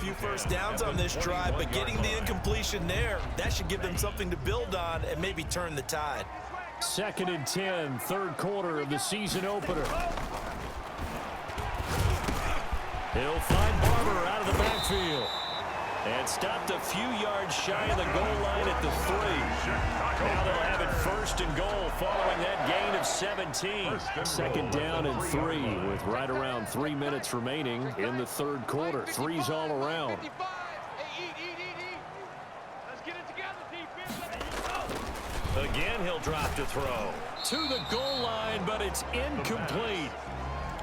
few first downs on this drive, but getting the incompletion there, that should give them something to build on and maybe turn the tide. 2nd and 10, third quarter of the season opener. He'll find Barber out of the backfield. And stopped a few yards shy of the goal line at the 3. Now they'll have it 1st and goal following that gain of 17. 2nd down and 3 with right around 3 minutes remaining in the third quarter. 3's all around. Again, he'll drop to throw. To the goal line, but it's incomplete.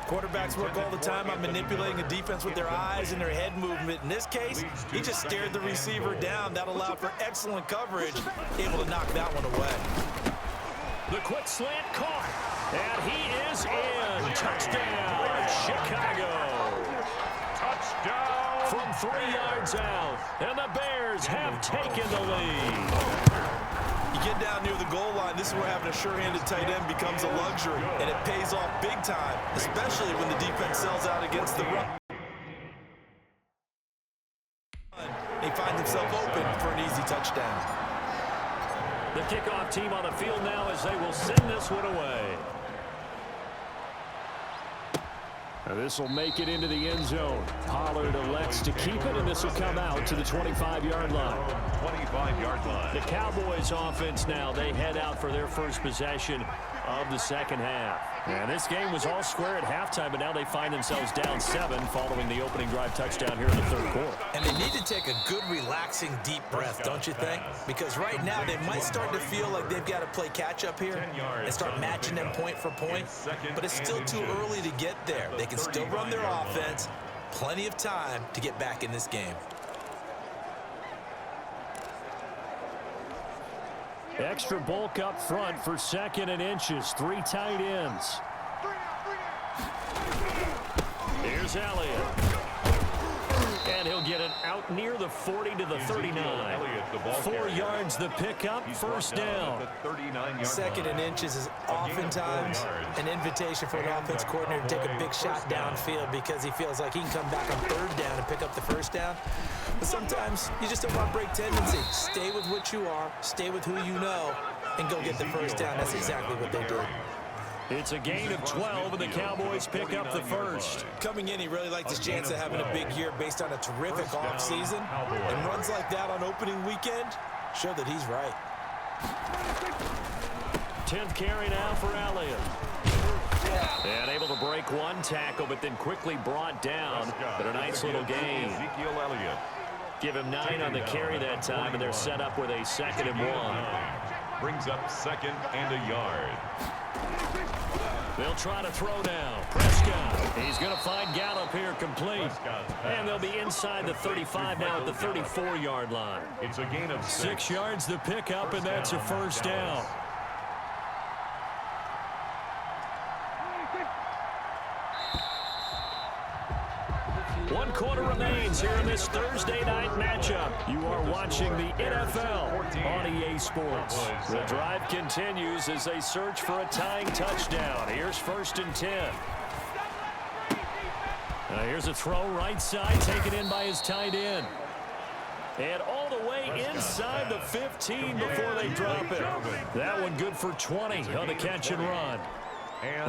Quarterbacks work all the time on manipulating a defense with their eyes and their head movement. In this case, he just stared the receiver down. That allowed for excellent coverage, able to knock that one away. The quick slant caught, and he is in. Touchdown, Chicago. Touchdown. From 3 yards out, and the Bears have taken the lead. You get down near the goal line, this is where having a sure-handed tight end becomes a luxury, and it pays off big time, especially when the defense sells out against the run. He finds himself open for an easy touchdown. The kickoff team on the field now as they will send this one away. This will make it into the end zone. Pollard elects to keep it, and this will come out to the 25-yard line. 25-yard line. The Cowboys offense now, they head out for their first possession of the second half. And this game was all square at halftime, but now they find themselves down 7 following the opening drive touchdown here in the third quarter. And they need to take a good, relaxing, deep breath, don't you think? Because right now they might start to feel like they've got to play catch-up here and start matching them point for point. But it's still too early to get there. They can still run their offense. Plenty of time to get back in this game. Extra bulk up front for 2nd and inches. 3 tight ends. Here's Elliott. And he'll get it out near the 40 to the 39. 4 yards the pickup, first down. 2nd and inches is oftentimes an invitation for an offense coordinator to take a big shot downfield because he feels like he can come back on 3rd down and pick up the first down. But sometimes you just don't want to break tendency. Stay with what you are, stay with who you know, and go get the first down. That's exactly what they did. It's a gain of 12, and the Cowboys pick up the first. Coming in, he really liked his chance of having a big year based on a terrific offseason. And runs like that on opening weekend show that he's right. 10th carry now for Elliott. And able to break one tackle, but then quickly brought down. But a nice little gain. Give him 9 on the carry that time, and they're set up with a 2nd and 1. Brings up 2nd and a yard. They'll try to throw now. Prescott. He's going to find Gallup here complete. And they'll be inside the 35 now at the 34-yard line. It's a gain of 6 yards the pickup, and that's a first down. One quarter remains here in this Thursday night matchup. You are watching the NFL on EA Sports. The drive continues as they search for a tying touchdown. Here's 1st and 10. Here's a throw right side, taken in by his tight end. And all the way inside the 15 before they drop it. That one good for 20 on the catch and run.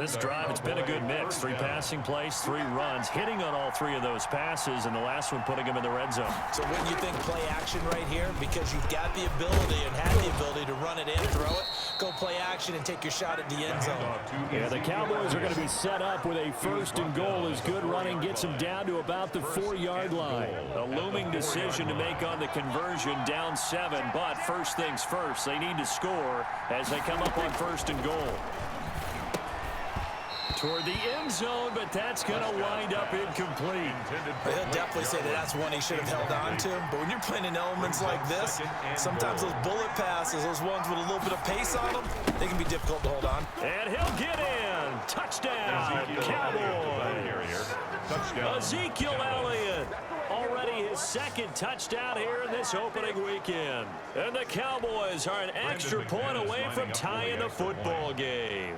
This drive, it's been a good mix. 3 passing plays, 3 runs, hitting on all 3 of those passes, and the last one putting him in the red zone. So wouldn't you think play action right here? Because you've got the ability and have the ability to run it in, throw it, go play action, and take your shot at the end zone. Yeah, the Cowboys are going to be set up with a 1st and goal as good running gets them down to about the 4-yard line. A looming decision to make on the conversion, down 7, but first things first, they need to score as they come up on 1st and goal. Toward the end zone, but that's going to wind up incomplete. He'll definitely say that that's one he should have held on to. But when you're playing in elements like this, sometimes those bullet passes, those ones with a little bit of pace on them, they can be difficult to hold on. And he'll get in. Touchdown, Cowboys. Touchdown. Ezekiel Elliott. Already his 2nd touchdown here in this opening weekend. And the Cowboys are an extra point away from tying the football game.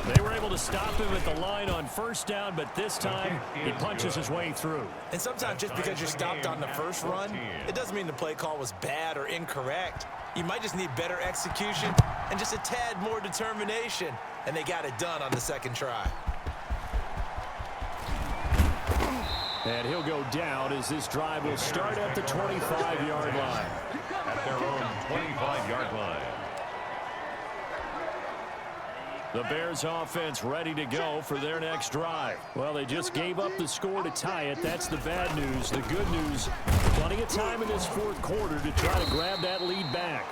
They were able able to stop him at the line on first down, but this time he punches his way through. And sometimes just because you're stopped on the first run, it doesn't mean the play call was bad or incorrect. You might just need better execution and just a tad more determination, and they got it done on the second try. And he'll go down as this drive will start at the 25-yard line. At their own 25-yard line. The Bears offense ready to go for their next drive. Well, they just gave up the score to tie it. That's the bad news. The good news, plenty of time in this fourth quarter to try to grab that lead back.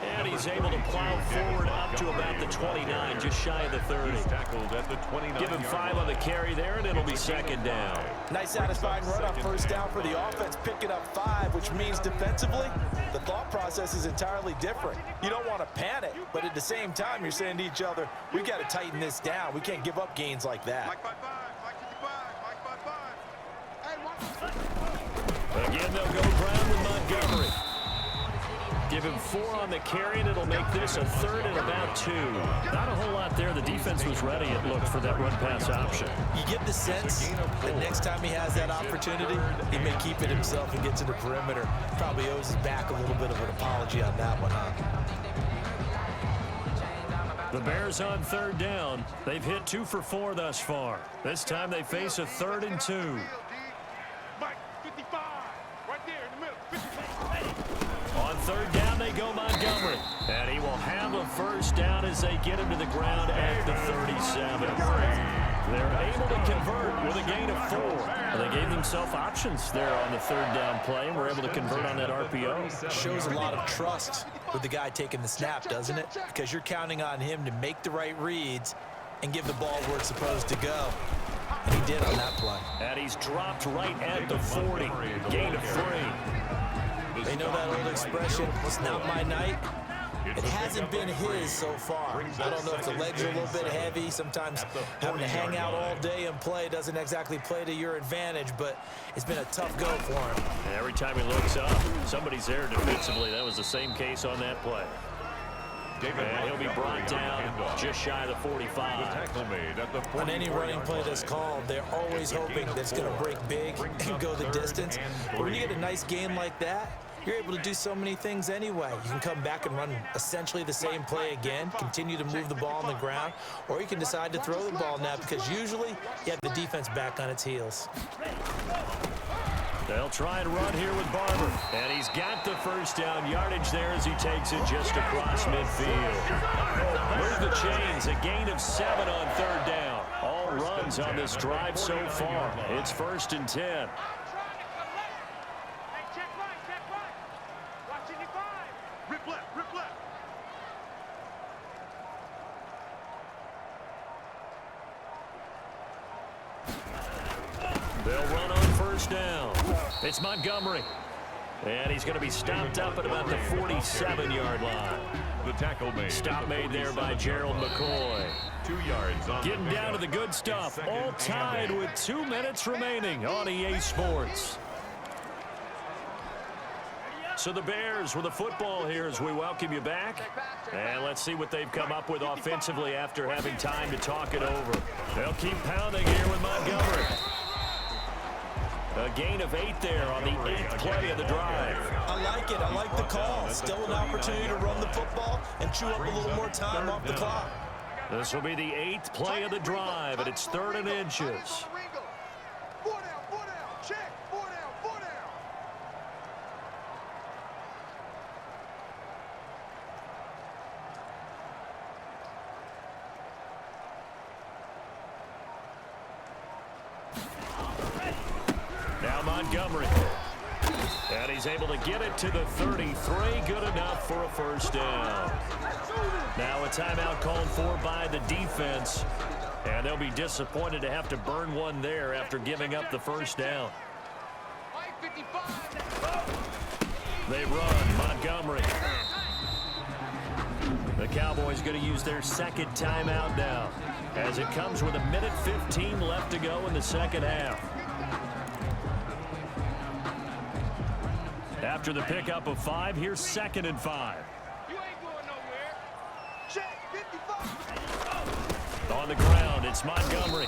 And he's able to plow forward up to about the 29, just shy of the 30. He's tackled at the 29. Give him 5 on the carry there, and it'll be second down. Nice satisfying run on first down for the offense, picking up 5, which means defensively, the thought process is entirely different. You don't want to panic, but at the same time, you're saying to each other, we've got to tighten this down. We can't give up gains like that. Again, they'll go ground with Montgomery. Give him 4 on the carry, and it'll make this a 3rd and about 2. Not a whole lot there. The defense was ready, it looked, for that run-pass option. You get the sense that next time he has that opportunity, he may keep it himself and get to the perimeter. Probably owes his back a little bit of an apology on that one, huh? The Bears on 3rd down. They've hit 2 for 4 thus far. This time they face a 3rd and 2. On 3rd down, they go Montgomery. And he will have a first down as they get him to the ground at the 37. They're able to convert with a gain of 4. They gave themselves options there on the 3rd down play, and were able to convert on that RPO. Shows a lot of trust with the guy taking the snap, doesn't it? Because you're counting on him to make the right reads and give the ball where it's supposed to go. And he did on that play. And he's dropped right at the 40. Gain of 3. They know that old expression, it's not my night. It hasn't been his so far. I don't know if the legs are a little bit heavy. Sometimes having to hang out all day and play doesn't exactly play to your advantage, but it's been a tough go for him. And every time he looks up, somebody's there defensively. That was the same case on that play. And he'll be brought down just shy of the 45. On any running play that's called, they're always hoping that it's going to break big and go the distance. But when you get a nice game like that, you're able to do so many things anyway. You can come back and run essentially the same play again, continue to move the ball on the ground, or you can decide to throw the ball now because usually you have the defense back on its heels. They'll try and run here with Barber. And he's got the first down yardage there as he takes it just across midfield. Move the chains, a gain of 7 on 3rd down. All runs on this drive so far. It's 1st and 10. They'll run on first down. It's Montgomery. And he's going to be stopped up at about the 47-yard line. The tackle made. Stop made there by Gerald McCoy. 2 yards on Getting down to the good stuff. All tied with 2 minutes remaining on EA Sports. So the Bears with the football here as we welcome you back. And let's see what they've come up with offensively after having time to talk it over. They'll keep pounding here with Montgomery. A gain of 8 there on the 8th play of the drive. I like it. I like the call. Still an opportunity to run the football and chew up a little more time off the clock. This will be the 8th play of the drive, and it's 3rd and inches. Now Montgomery. And he's able to get it to the 33. Good enough for a first down. Now a timeout called for by the defense. And they'll be disappointed to have to burn one there after giving up the first down. They run Montgomery. The Cowboys going to use their 2nd timeout now, as it comes with 1:15 left to go in the second half. After the pickup of 5, here's 2nd and 5. You ain't going nowhere. Check 55. The On the ground, it's Montgomery.